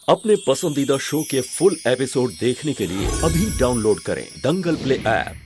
अपने पसंदीदा शो के फुल एपिसोड देखने के लिए अभी डाउनलोड करें दंगल प्ले ऐप।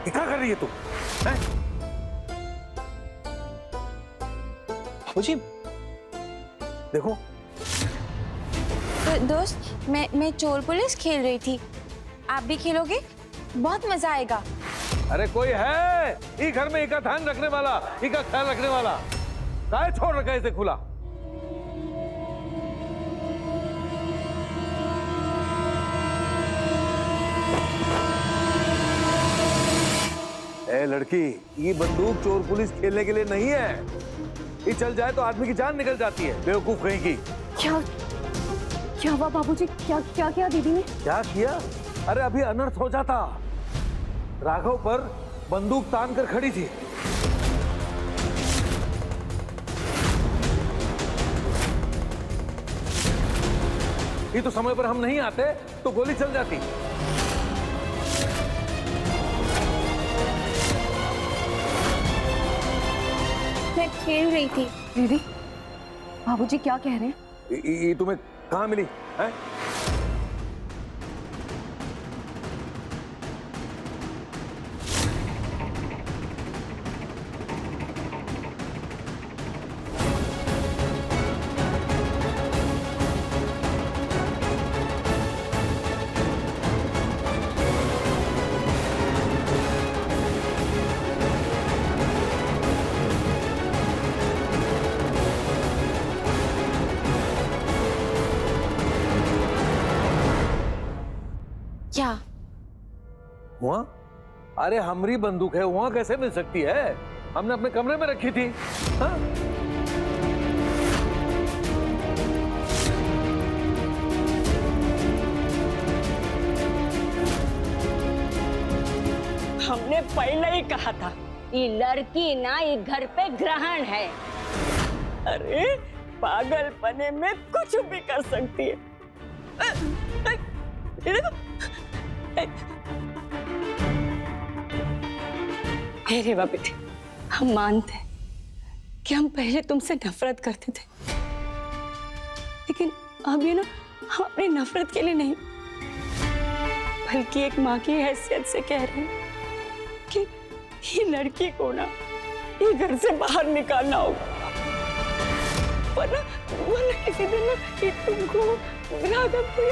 क्या कर रही है तू? बाबूजी, देखो। तो दोस्त, मैं चोर पुलिस खेल रही थी। आप भी खेलोगे? बहुत मजा आएगा। अरे कोई है ये घर में इका ध्यान रखने वाला, इका ख्याल रखने वाला? काहे छोड़ रखा है इसे खुला? ए लड़की, ये बंदूक चोर पुलिस खेलने के लिए नहीं है। ये चल जाए तो आदमी की जान निकल जाती है, बेवकूफ कहीं की। क्या हुआ बाबूजी? क्या किया दीदी ने? क्या किया? अरे अभी अनर्थ हो जाता। राघव पर बंदूक तान कर खड़ी थी। ये तो समय पर हम नहीं आते तो गोली चल जाती। मैं खेल रही थी। दीदी, बाबूजी क्या कह रहे हैं? ये तुम्हें कहाँ मिली है? क्या वहाँ? अरे हमारी बंदूक है, वहाँ कैसे मिल सकती है? हमने अपने कमरे में रखी थी। हाँ? हमने पहले ही कहा था, ये लड़की ना ये घर पे ग्रहण है। अरे पागलपने में कुछ भी कर सकती है। ये देखो। अरे बेटे, हम मानते हैं कि हम पहले तुमसे नफरत करते थे, लेकिन अब ये ना हम अपनी नफरत के लिए नहीं, बल्कि एक माँ की हैसियत से कह रहे हैं कि ये लड़की को ना ये घर से बाहर निकालना होगा, वरना किसी दिन ना ये तुमको, राघव को,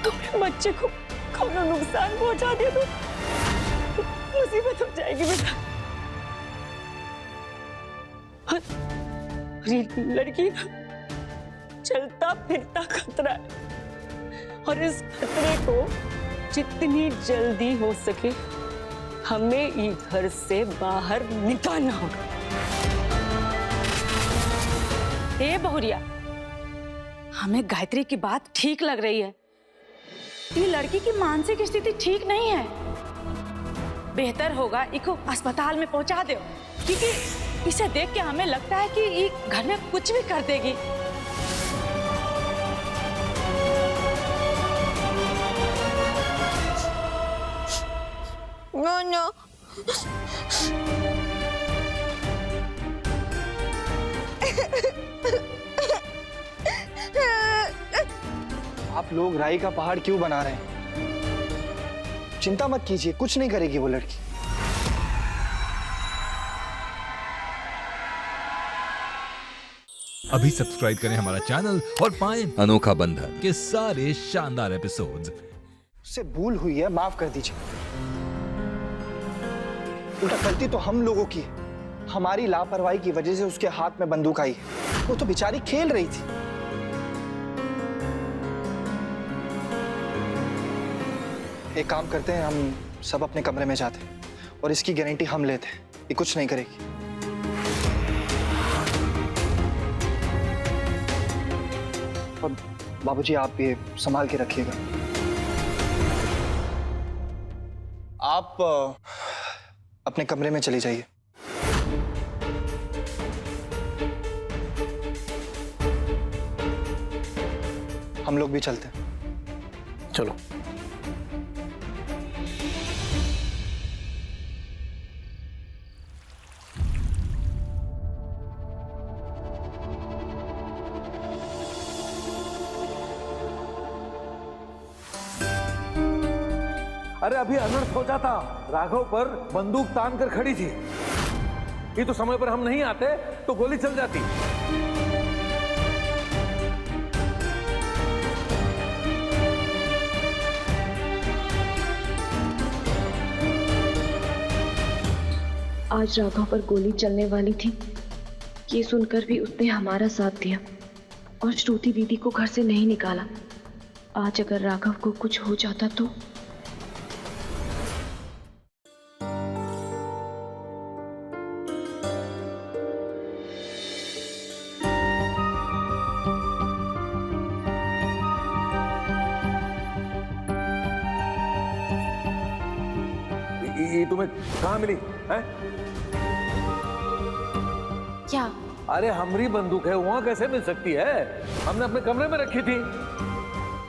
तुम्हारे बच्चे को कौन नुकसान पहुंचा दिया तो मुसीबत हो जाएगी बेटा। और लड़की ना चलता फिरता खतरा है, और इस खतरे को जितनी जल्दी हो सके हमें इस घर से बाहर निकालना होगा। ए बहुरिया, हमें गायत्री की बात ठीक लग रही है। ये लड़की की मानसिक स्थिति ठीक नहीं है। बेहतर होगा इसको अस्पताल में पहुंचा दो, क्योंकि इसे देख के हमें लगता है कि ये घर में कुछ भी कर देगी। No no. आप लोग राई का पहाड़ क्यों बना रहे हैं? चिंता मत कीजिए, कुछ नहीं करेगी वो लड़की। अभी सब्सक्राइब करें हमारा चैनल और पाएं अनोखा बंधन के सारे शानदार एपिसोड्स। उससे भूल हुई है, माफ कर दीजिए। उल्टा गलती तो हम लोगों की है। हमारी लापरवाही की वजह से उसके हाथ में बंदूक आई है। वो तो बेचारी खेल रही थी। एक काम करते हैं, हम सब अपने कमरे में जाते हैं और इसकी गारंटी हम लेते हैं, ये कुछ नहीं करेगी। और बाबूजी आप ये संभाल के रखिएगा। आप अपने कमरे में चली जाइए। हम लोग भी चलते हैं। चलो। अरे अभी अनर्थ हो जाता। राघव पर बंदूक तान कर खड़ी थी। ये तो समय पर हम नहीं आते तो गोली चल जाती। आज राघव पर गोली चलने वाली थी, ये सुनकर भी उसने हमारा साथ दिया और श्रुति दीदी को घर से नहीं निकाला। आज अगर राघव को कुछ हो जाता तो। ये तुम्हें कहाँ मिली है? क्या? अरे हमारी बंदूक है, वहां कैसे मिल सकती है? हमने अपने कमरे में रखी थी।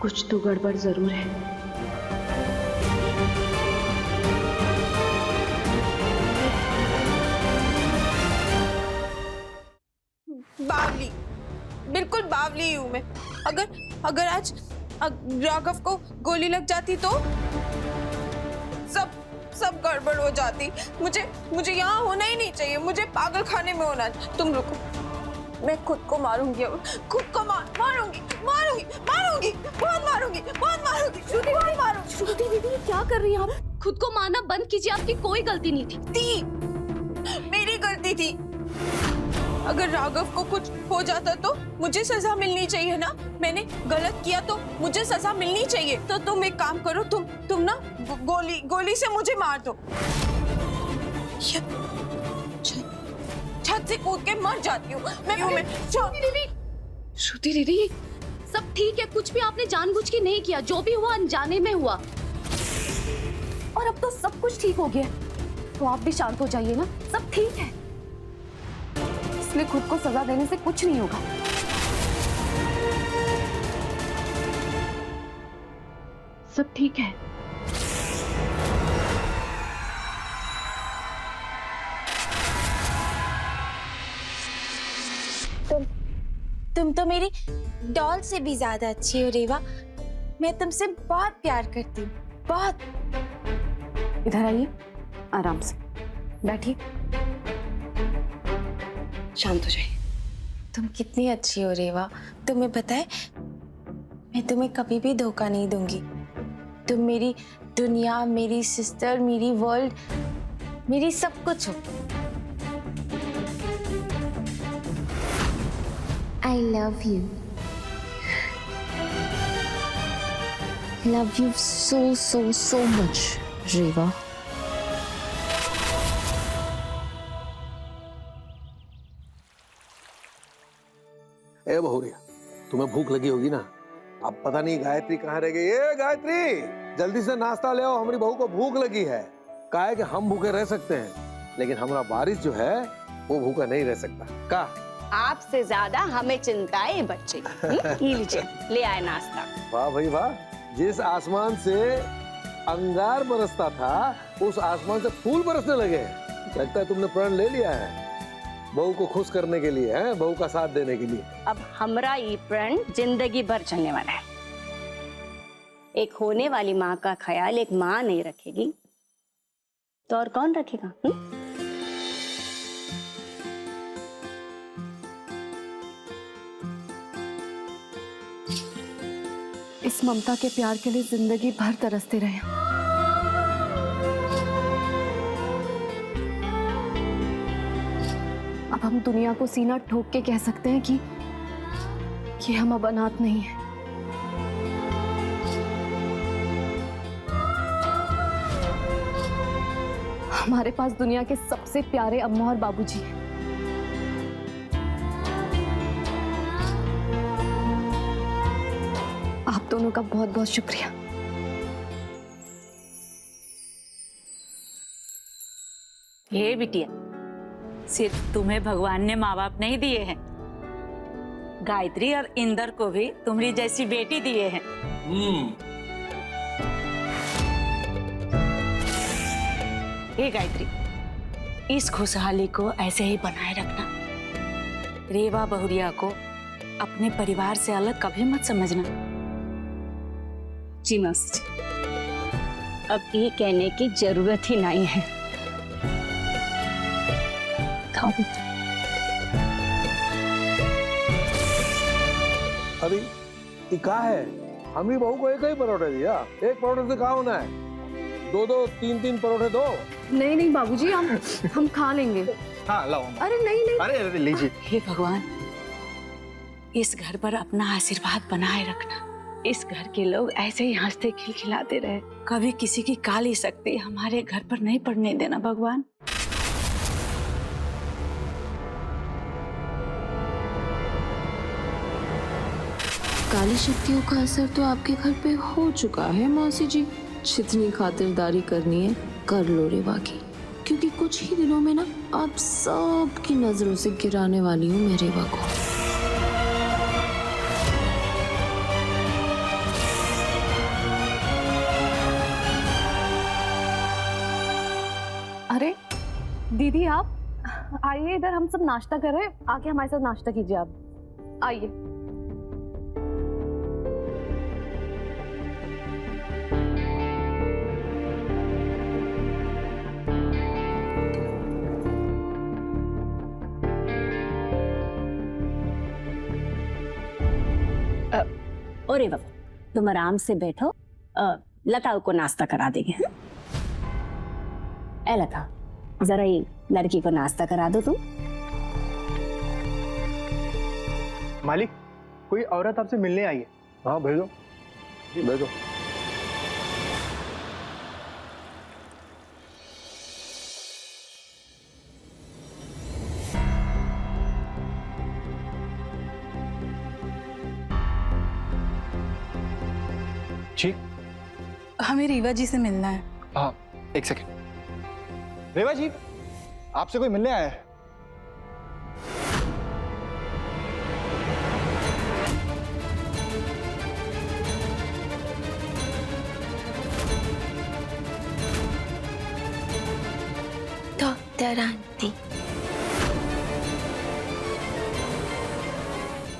कुछ तो गड़बड़ जरूर है। बावली, बिल्कुल बावली हूँ मैं। अगर आज राघव को गोली लग जाती तो सब गड़बड़ हो जाती। मुझे यहाँ होना ही नहीं चाहिए। मुझे पागल खाने में होना। तुम रुको, मैं खुद को मारूंगी। खुद को मारूंगी बहुत मारूंगी। श्रुति दीदी क्या कर रही हैं आप? खुद को मारना बंद कीजिए, आपकी कोई गलती नहीं थी। मेरी गलती थी। अगर राघव को कुछ हो जाता तो मुझे सजा मिलनी चाहिए ना। मैंने गलत किया तो मुझे सजा मिलनी चाहिए। तो तुम एक काम करो, तुम ना गोली से मुझे मार दो। छत से कूद के मर जाती हूँ मैं। श्रुति दीदी सब ठीक है, कुछ भी आपने जानबूझ के नहीं किया। जो भी हुआ अनजाने में हुआ और अब तो सब कुछ ठीक हो गया। तो आप भी शांत हो जाइए ना, सब ठीक है। इसलिए खुद को सजा देने से कुछ नहीं होगा। सब ठीक है। तुम तो मेरी डॉल से भी ज्यादा अच्छी हो रेवा। मैं तुमसे बहुत प्यार करती हूँ, बहुत। इधर आइए, आराम से बैठिए, शांत हो जाइए। तुम कितनी अच्छी हो रेवा। तुम्हें पता है, मैं तुम्हें कभी भी धोखा नहीं दूंगी। तुम मेरी दुनिया, मेरी सिस्टर, मेरी वर्ल्ड, मेरी सब कुछ हो। I love you. Love you so much, Reva. ए बहुरिया, तुम्हें भूख लगी होगी ना। अब पता नहीं गायत्री कहाँ रह गई। ए गायत्री, जल्दी से नाश्ता ले आओ, हमारी बहू को भूख लगी है। कहा है कि हम भूखे रह सकते हैं, लेकिन हमारा बारिश जो है वो भूखा नहीं रह सकता। का आपसे ज्यादा हमें चिंता है बच्चे की। ये लीजिए, ले आए नाश्ता। वाह भाई वाह, जिस आसमान से अंगार बरसता था उस आसमान से फूल बरसने लगे। लगता है तुमने प्रण ले लिया है बहू को खुश करने के लिए, है बहू का साथ देने के लिए। अब हमरा ये प्रण जिंदगी भर चलने वाला है। एक होने वाली माँ का ख्याल एक माँ नहीं रखेगी तो और कौन रखेगा? इस ममता के प्यार के लिए जिंदगी भर तरसते रहे। अब हम दुनिया को सीना ठोक के कह सकते हैं कि हम अब अनाथ नहीं हैं। हमारे पास दुनिया के सबसे प्यारे अम्मा और बाबूजी हैं। आप दोनों का बहुत बहुत शुक्रिया। ये बिटिया, सिर्फ तुम्हें भगवान ने माँ बाप नहीं दिए हैं, गायत्री और इंदर को भी तुम्हारी जैसी बेटी दिए हैं। हे गायत्री, इस खुशहाली को ऐसे ही बनाए रखना। रेवा बहुरिया को अपने परिवार से अलग कभी मत समझना। जी मौसी जी, अब ये कहने की जरूरत ही नहीं है। अभी ये कहा है, हम ही बहू को एक ही परोठे दिया, एक परोठे से कहा होना है, दो दो तीन तीन परोठे दो। नहीं नहीं बाबूजी, हम खा लेंगे। हाँ लाओ। अरे नहीं नहीं, अरे लीजिए। हे भगवान, इस घर पर अपना आशीर्वाद बनाए रखना। इस घर के लोग ऐसे ही हंसते खिलखिलाते रहे, कभी किसी की काली शक्ति हमारे घर पर नहीं पड़ने देना भगवान। काली शक्तियों का असर तो आपके घर पे हो चुका है मौसी जी। जितनी खातिरदारी करनी है कर लो रेवा की, क्योंकि कुछ ही दिनों में ना आप सबकी नजरों से गिराने वाली हूँ मैं रेवा को। अरे दीदी, आप आइए इधर, हम सब नाश्ता कर रहे हैं, आके हमारे साथ नाश्ता कीजिए। आप आइए। अरे बाबा, तुम आराम से बैठो, लता को नाश्ता करा देंगे। ए लता, जरा ये लड़की को नाश्ता करा दो तुम। मालिक, कोई औरत आपसे मिलने आई है। हाँ भेजो भेजो। जी, हमें रीवा जी से मिलना है। हाँ एक सेकंड। रेवा जी, आपसे कोई मिलने आया है। डॉक्टर आंटी,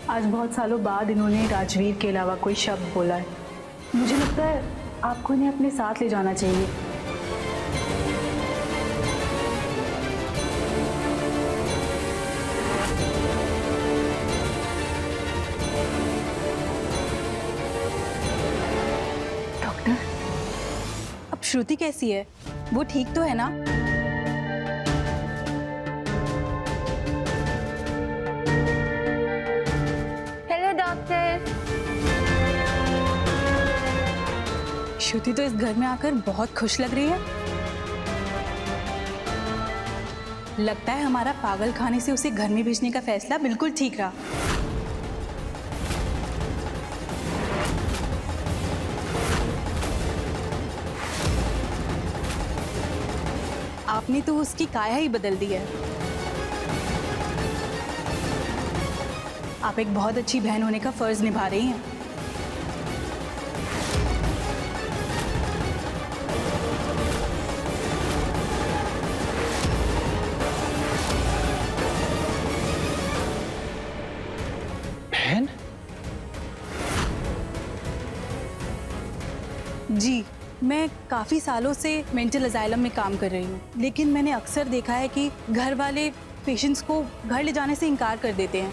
आज बहुत सालों बाद इन्होंने राजवीर के अलावा कोई शब्द बोला है। मुझे लगता है आपको इन्हें अपने साथ ले जाना चाहिए। डॉक्टर, अब श्रुति कैसी है? वो ठीक तो है ना? Hello doctor. श्रुति तो इस घर में आकर बहुत खुश लग रही है। लगता है हमारा पागल खाने से उसे घर में भेजने का फैसला बिल्कुल ठीक रहा। आपने तो उसकी काया ही बदल दी है। आप एक बहुत अच्छी बहन होने का फर्ज निभा रही हैं। जी, मैं काफ़ी सालों से मेंटल असाइलम में काम कर रही हूँ, लेकिन मैंने अक्सर देखा है कि घर वाले पेशेंट्स को घर ले जाने से इनकार कर देते हैं।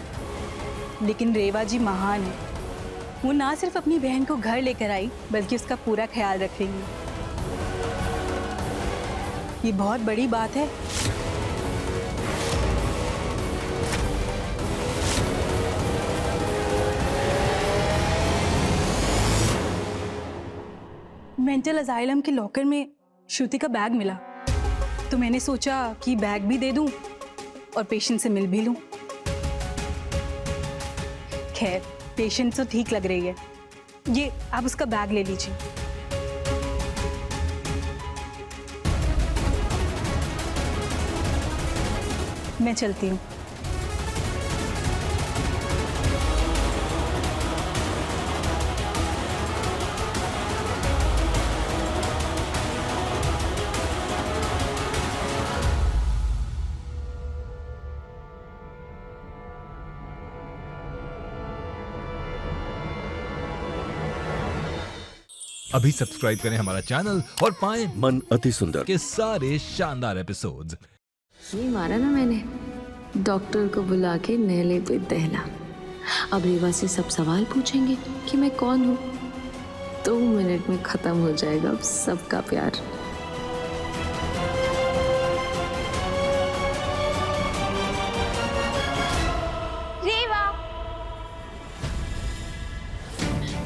लेकिन रेवा जी महान है। वो ना सिर्फ अपनी बहन को घर लेकर आई, बल्कि उसका पूरा ख्याल रख रही है। ये बहुत बड़ी बात है। मेंटल असाइलम के लॉकर में श्रुति का बैग मिला, तो मैंने सोचा कि बैग भी दे दूं और पेशेंट से मिल भी लूं। खैर, पेशेंट तो ठीक लग रही है। ये आप उसका बैग ले लीजिए। मैं चलती हूँ। अभी सब्सक्राइब करें हमारा चैनल और पाएं मन अति सुंदर के सारे शानदार एपिसोड्स। ये मारा ना मैंने, डॉक्टर को बुला के नहले पे दहला। अब रेवा से सब सवाल पूछेंगे कि मैं कौन हूँ। 2 मिनट में खत्म हो जाएगा अब सबका प्यार। रेवा,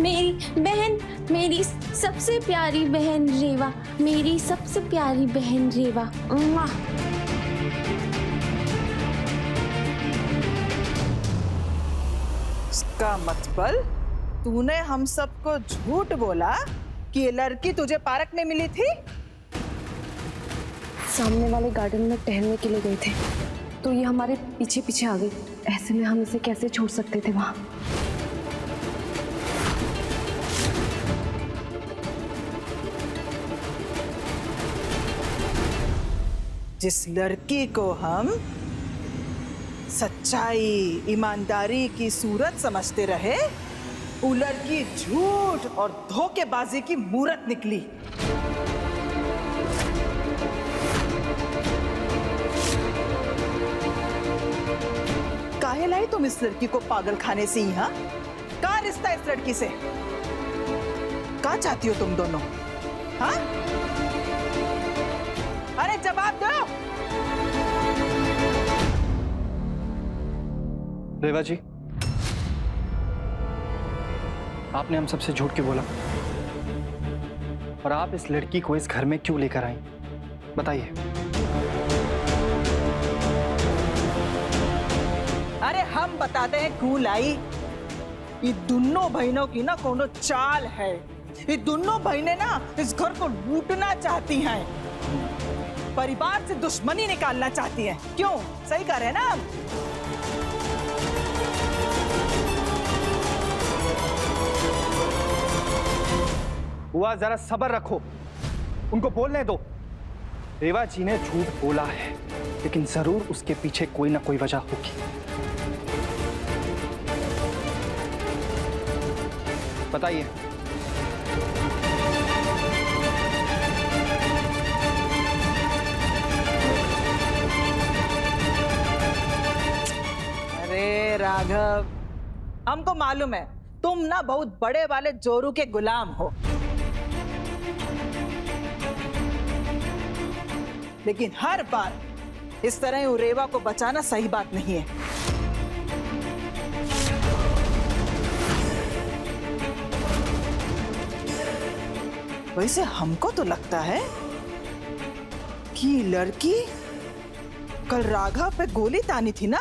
मेरी बहन, मेरी सबसे प्यारी बहन रेवा, मेरी सबसे प्यारी बहन रेवा। उम्मा। उसका मतलब तूने हम सबको झूठ बोला कि ये लड़की तुझे पार्क में मिली थी? सामने वाले गार्डन में टहलने के लिए गए थे, तो ये हमारे पीछे पीछे आ गई। ऐसे में हम इसे कैसे छोड़ सकते थे वहां? जिस लड़की को हम सच्चाई, ईमानदारी की सूरत समझते रहे, वो लड़की झूठ और धोखेबाजी की मूरत निकली। काहे लाई तुम इस लड़की को पागल खाने से यहाँ? क्या रिश्ता इस लड़की से? क्या चाहती हो तुम दोनों? हाँ? अरे जवाब दो। रेवा जी, आपने हम सबसे झूठ क्यों बोला? और आप इस लड़की को इस घर में क्यों लेकर आई? बताइए। अरे हम बताते हैं क्यों लाई। ये दोनों बहनों की ना कोनो चाल है। ये दोनों बहनें ना इस घर को लूटना चाहती हैं, परिवार से दुश्मनी निकालना चाहती हैं। क्यों? सही कह रहे हैं ना हम? हुआ, जरा सब्र रखो, उनको बोलने दो। रेवा जी ने झूठ बोला है, लेकिन जरूर उसके पीछे कोई ना कोई वजह होगी। बताइए। अरे राघव, हमको मालूम है तुम ना बहुत बड़े वाले जोरू के गुलाम हो, लेकिन हर बार इस तरह रेवा को बचाना सही बात नहीं है। वैसे हमको तो लगता है कि लड़की कल राघव पे गोली तानी थी ना,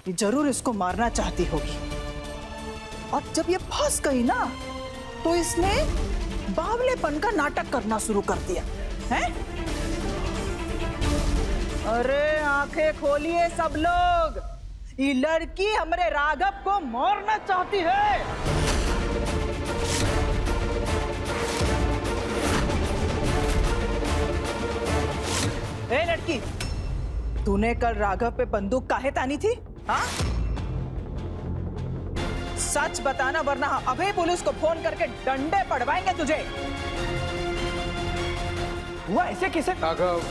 ये जरूर इसको मारना चाहती होगी। और जब ये फंस गई ना, तो इसने बावलेपन का नाटक करना शुरू कर दिया है। अरे आंखें खोलिए सब लोग, ये लड़की हमारे राघव को मारना चाहती है। ए लड़की, तूने कल राघव पे बंदूक काहे तानी थी? हाँ? सच बताना वरना अभी पुलिस को फोन करके डंडे पड़वाएंगे तुझे। हुआ ऐसे कैसे? राघव,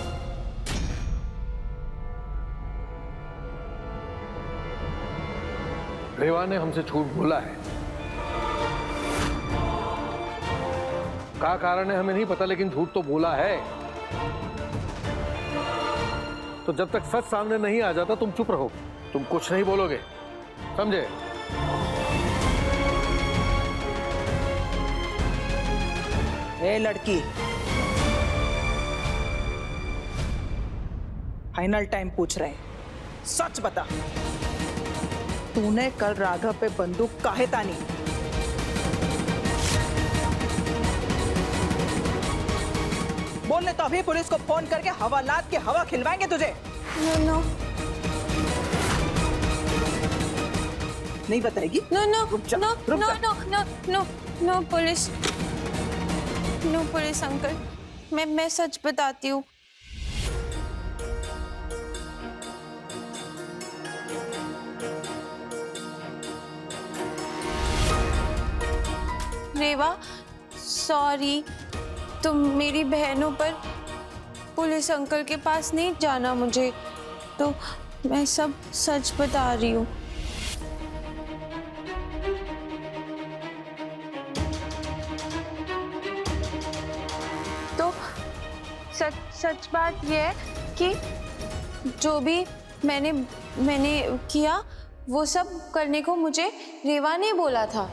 रेवा ने हमसे झूठ बोला है। क्या कारण है हमें नहीं पता, लेकिन झूठ तो बोला है। तो जब तक सच सामने नहीं आ जाता तुम चुप रहो, तुम कुछ नहीं बोलोगे, समझे? ए लड़की, फाइनल टाइम पूछ रहे हैं, सच बता, तूने कल राघव पे बंदूक काहे तानी? बोलने तो अभी पुलिस को फोन करके हवालात की हवा खिलवाएंगे तुझे। नो नहीं बताएगी? नो नो रुक जा, नो रुक नो जा। No no no no police, no police uncle, मैं सच बताती हूँ। रेवा, सॉरी, तुम मेरी बहनों पर पुलिस अंकल के पास नहीं जाना मुझे, तो मैं सब सच बता रही हूँ। तो सच बात यह है कि जो भी मैंने किया वो सब करने को मुझे रेवा ने बोला था।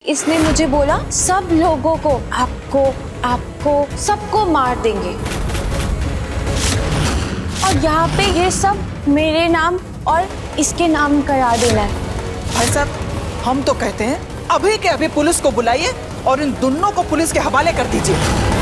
इसने मुझे बोला सब लोगों को, आपको सबको मार देंगे, और यहाँ पे ये सब मेरे नाम और इसके नाम करा देना है। भाई साहब, हम तो कहते हैं अभी के अभी पुलिस को बुलाइए और इन दोनों को पुलिस के हवाले कर दीजिए।